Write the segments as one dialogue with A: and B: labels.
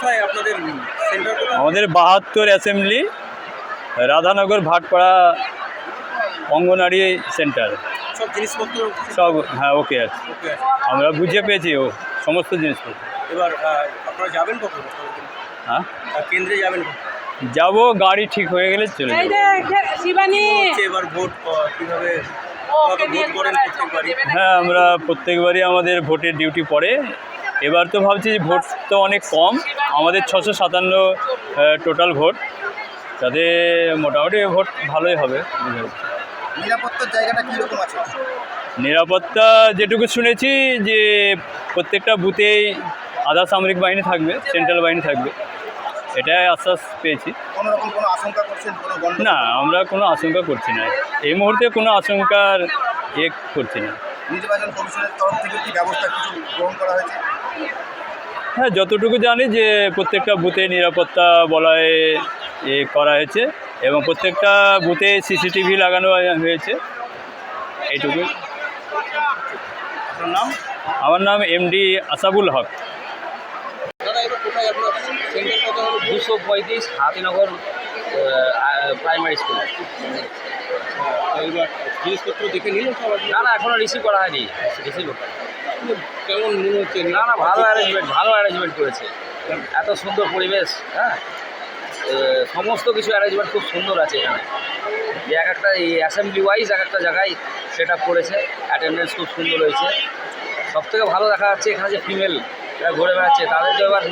A: কোথায় আপনাদের সেন্টার?
B: আমাদের 72 অ্যাসেম্বলি, রাধানগর ভাটপাড়া অঙ্গনারী সেন্টার।
A: সব জিনিসপত্র
B: সব হ্যাঁ ওকে আছে,
A: ওকে আছে।
B: আমরা বুঝে পেয়েছি ও সমস্ত জিনিসপত্র।
A: এবার আপনারা যাবেন কখন?
B: হ্যাঁ
A: কেন্দ্রে যাবেন কখন?
B: যাবো, গাড়ি ঠিক হয়ে গেলে চলে যাবো।
A: হচ্ছে এবার ভোট কিভাবে ভোট করেন প্রত্যেকবারই?
B: হ্যাঁ আমরা প্রত্যেকবারই আমাদের ভোটের ডিউটি পড়ে। এবার তো ভাবছি যে ভোট তো অনেক কম, আমাদের 657 টোটাল ভোট, তাতে মোটামুটি ভোট ভালোই হবে।
A: নিরাপত্তার জায়গাটা কীরকম আছে?
B: নিরাপত্তা যেটুকু শুনেছি যে প্রত্যেকটা বুথেই আধা সামরিক বাহিনী থাকবে, সেন্ট্রাল বাহিনী থাকবে, এটাই আশ্বাস পেয়েছি।
A: কোনো রকম কোনো আশঙ্কা করছেন?
B: না, আমরা কোনো আশঙ্কা করছি না, এই মুহূর্তে কোনো আশঙ্কার করছি না।
A: নির্বাচন কমিশনের তরফ থেকে কি ব্যবস্থা কিছু গ্রহণ করা হয়েছে?
B: হ্যাঁ, যতটুকু জানি যে প্রত্যেকটা বুথে নিরাপত্তা বলয় করা হয়েছে এবং প্রত্যেকটা বুথে সিসিটিভি লাগানো হয়েছে, এইটুকু।
A: আপনার নাম?
B: আমার নাম এমডি আসাবুল হক।
A: দাদা এবার কোথায় আপনার সেন্টার? কথা হলো
C: 235 হাতিনগর প্রাইমারি স্কুল।
A: এবার জিনিসপত্র দেখে নিলেন সবাই?
C: না না, এখনও রিসিভ করা হয়নি। রিসিভ
A: কেমন মনে হচ্ছে?
C: না না, ভালো অ্যারেঞ্জমেন্ট করেছে। এত সুন্দর পরিবেশ, হ্যাঁ, সমস্ত কিছু অ্যারেঞ্জমেন্ট খুব সুন্দর আছে এখানে। যে এক একটা এই অ্যাসেম্বলি ওয়াইজ এক একটা জায়গায় সেট আপ করেছে, অ্যাটেন্ডেন্স খুব সুন্দর হয়েছে। সবথেকে ভালো দেখা যাচ্ছে এখানে যে ফিমেল ঘুরে বেড়াচ্ছে, তাদের তো এবার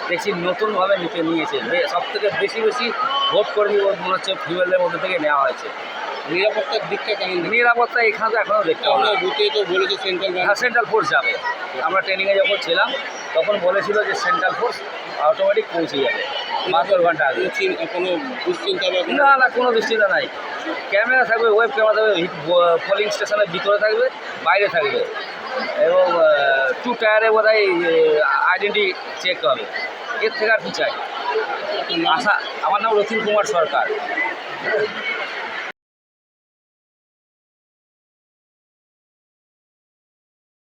C: দেখছি নতুনভাবে নিয়েছে। সবথেকে বেশি ভোট কর্মী মনে হচ্ছে ফিমেলদের মধ্যে থেকে নেওয়া হয়েছে।
A: নিরাপত্তার দিকটা কেমন?
C: নিরাপত্তা এখানে তো এখনও দেখতে হবে।
A: আমরা বুথে তো বলেছে সেন্ট্রাল
C: হ্যাঁ, সেন্ট্রাল ফোর্স যাবে। আমরা ট্রেনিংয়ে যখন ছিলাম তখন বলেছিল যে সেন্ট্রাল ফোর্স অটোমেটিক পৌঁছে যাবে 72 ঘন্টা আগে।
A: কোনো দুশ্চিন্তা বা
C: না না, কোনো দুশ্চিন্তা নাই। ক্যামেরা থাকবে, ওয়েব ক্যামেরা থাকবে, পোলিং স্টেশনের ভিতরে থাকবে, বাইরে থাকবে, এবং 2 টায়ারে বোধহয় আইডেন্টি চেক হবে। এর থেকে আর কি চাই? আমার নাম রতিন কুমার সরকার।